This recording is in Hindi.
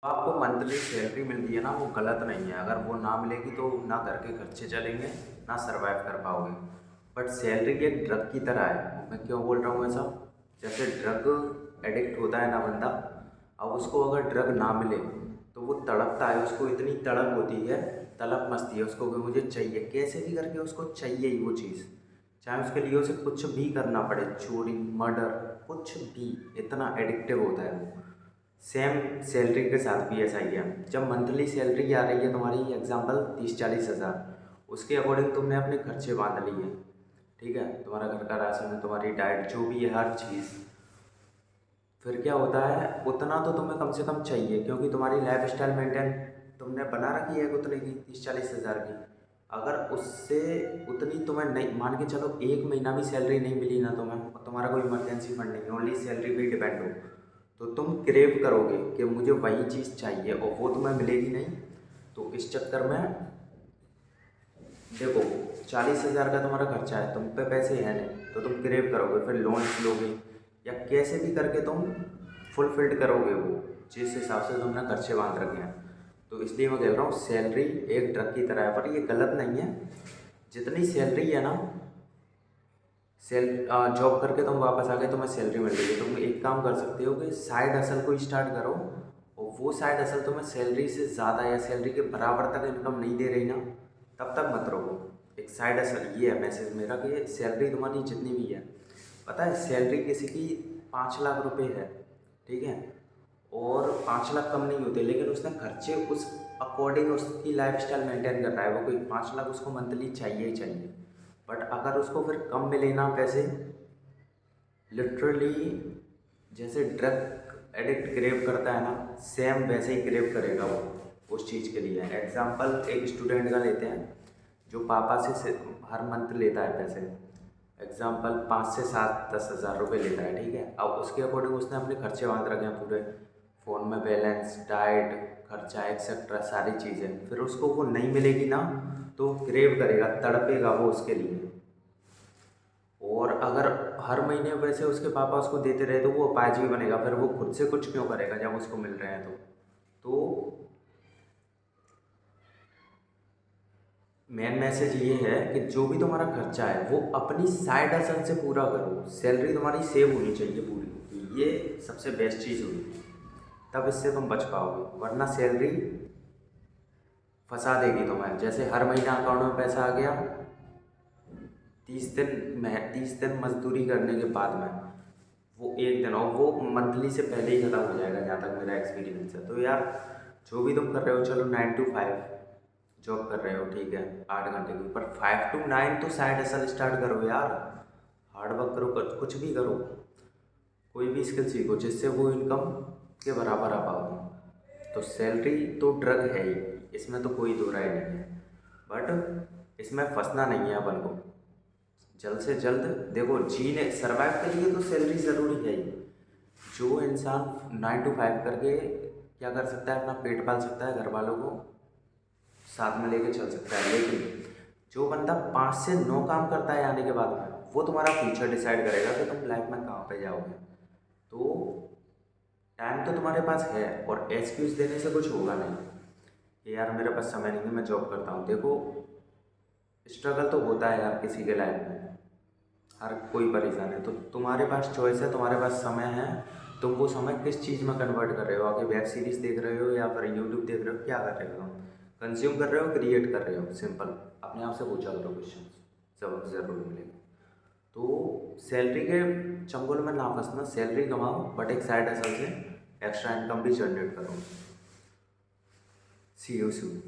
आपको मंथली सैलरी मिलती है ना, वो गलत नहीं है। अगर वो ना मिलेगी तो ना घर के खर्चे चलेंगे, ना सर्वाइव कर पाओगे। बट सैलरी एक ड्रग की तरह है। मैं क्यों बोल रहा हूँ ऐसा? जैसे ड्रग एडिक्ट होता है ना बंदा, अब उसको अगर ड्रग ना मिले तो वो तड़पता है। उसको इतनी तड़प होती है, तलब मचती है उसको कि मुझे चाहिए, कैसे भी करके उसको चाहिए ही वो चीज़। चाहे उसके लिए उसे कुछ भी करना पड़े, चोरी, मर्डर, कुछ भी। इतना एडिक्टिव होता है वो। सेम सैलरी के साथ भी ऐसा ही है। जब मंथली सैलरी आ रही है तुम्हारी, एग्जांपल 30-40 हज़ार, उसके अकॉर्डिंग तुमने अपने खर्चे बांध लिए हैं। ठीक है, तुम्हारा घर का राशन है, तुम्हारी डाइट जो भी है, हर चीज़। फिर क्या होता है, उतना तो तुम्हें कम से कम चाहिए, क्योंकि तुम्हारी लाइफ स्टाइल मेंटेन तुमने बना रखी है उतने की, 30-40 हज़ार की। अगर उससे उतनी तुम्हें नहीं, मान के चलो 1 महीना भी सैलरी नहीं मिली ना तुम्हें, और तुम्हारा कोई इमरजेंसी फंड नहीं, ओनली सैलरी पे डिपेंड हो, तो तुम क्रेव करोगे कि मुझे वही चीज़ चाहिए, और वो तुम्हें मिलेगी नहीं। तो इस चक्कर में देखो, 40 हज़ार का तुम्हारा खर्चा है, तुम पे पैसे हैं नहीं, तो तुम क्रेव करोगे, फिर लोन लोगे, या कैसे भी करके तुम फुलफिल्ड करोगे वो, जिस हिसाब से तुमने खर्चे बांध रखे हैं। तो इसलिए मैं कह रहा हूँ सैलरी एक ड्रग की तरह है, पर ये गलत नहीं है। जितनी सैलरी है ना, सेल जॉब करके तुम वापस आ गए, तुम्हें सैलरी मिल रही है, तुम एक काम कर सकते हो कि साइड हसल को स्टार्ट करो, और वो साइड हसल तुम्हें सैलरी से ज़्यादा या सैलरी के बराबर तक इनकम नहीं दे रही ना, तब तक मत रखो। एक साइड हसल, ये है मैसेज मेरा, कि सैलरी तुम्हारी जितनी भी है, पता है सैलरी किसी की 5 लाख रुपए है, ठीक है, और 5 लाख कम नहीं होते, लेकिन उसने खर्चे उस अकॉर्डिंग उसकी लाइफ स्टाइल मेंटेन कर रहा है, वो कोई 5 लाख उसको मंथली चाहिए ही चाहिए। बट अगर उसको फिर कम मिले ना पैसे, लिटरली जैसे ड्रग एडिक्ट क्रेव करता है ना, सेम वैसे ही क्रेव करेगा वो उस चीज़ के लिए। एग्जाम्पल एक स्टूडेंट का लेते हैं, जो पापा से हर मंथ लेता है पैसे, एग्जाम्पल 5 से 7-10 हज़ार रुपये लेता है, ठीक है। अब उसके अकॉर्डिंग उसने अपने खर्चे बांध रखे हैं पूरे, फ़ोन में बैलेंस, डाइट, खर्चा, एक्सेट्रा सारी चीज़ें। फिर उसको वो नहीं मिलेगी ना, तो क्रेव करेगा, तड़पेगा वो उसके लिए। और अगर हर महीने वैसे उसके पापा उसको देते रहे, तो वो अपाहिज बनेगा, फिर वो खुद से कुछ क्यों करेगा जब उसको मिल रहे हैं तो मेन मैसेज ये है कि जो भी तुम्हारा खर्चा है वो अपनी साइड हसल से पूरा करो। सैलरी तुम्हारी सेव होनी चाहिए पूरी, ये सबसे बेस्ट चीज़ होगी, तब इससे तुम बच पाओगे। वरना सैलरी फंसा देगी तुम्हें। जैसे हर महीना अकाउंट में पैसा आ गया, 30 दिन मजदूरी करने के बाद में वो एक दिन, और वो मंथली से पहले ही ख़त्म हो जाएगा, जहाँ तक मेरा एक्सपीरियंस है। तो यार, जो भी तुम कर रहे हो, चलो 9 to 5 जॉब कर रहे हो, ठीक है, 8 घंटे की, पर 5 to 9 तो साइड हसल स्टार्ट करो यार। हार्ड वर्क करो, कुछ भी करो, कोई भी स्किल सीखो, जिससे वो इनकम के बराबर आ पाओ। तो सैलरी तो ड्रग है ही, इसमें तो कोई दो राय नहीं है। बट इसमें फंसना नहीं है अपन को। जल्द से जल्द देखो, जीने सर्वाइव के लिए तो सैलरी ज़रूरी है ही। जो इंसान 9 to 5 करके क्या कर सकता है, अपना पेट पाल सकता है, घर वालों को साथ में लेके चल सकता है, लेकिन जो बंदा 5 से 9 काम करता है आने के बाद में, वो तुम्हारा फ्यूचर डिसाइड करेगा कि तुम लाइफ में कहाँ पे जाओगे। तो टाइम तो तुम्हारे पास है, और एक्सक्यूज़ देने से कुछ होगा नहीं कि यार मेरे पास समय नहीं है, मैं जॉब करता हूँ। देखो, स्ट्रगल तो होता है यार किसी के लाइफ में, हर कोई परेशान है। तो तुम्हारे पास चॉइस है, तुम्हारे पास समय है, तुम वो समय किस चीज़ में कन्वर्ट कर रहे हो। आगे वेब सीरीज़ देख रहे हो, या फिर यूट्यूब देख रहे हो, क्या कर रहे हो तुम? कंज्यूम कर रहे हो, क्रिएट कर रहे हो? सिंपल अपने आप से पूछा करो क्वेश्चन, जवाब ज़रूर मिलेगा। तो सैलरी के चंगुल में ना फंसना, सैलरी कमाओ, बट एक साइड हसल से एक्स्ट्रा इनकम भी जनरेट करो। सी यू सून।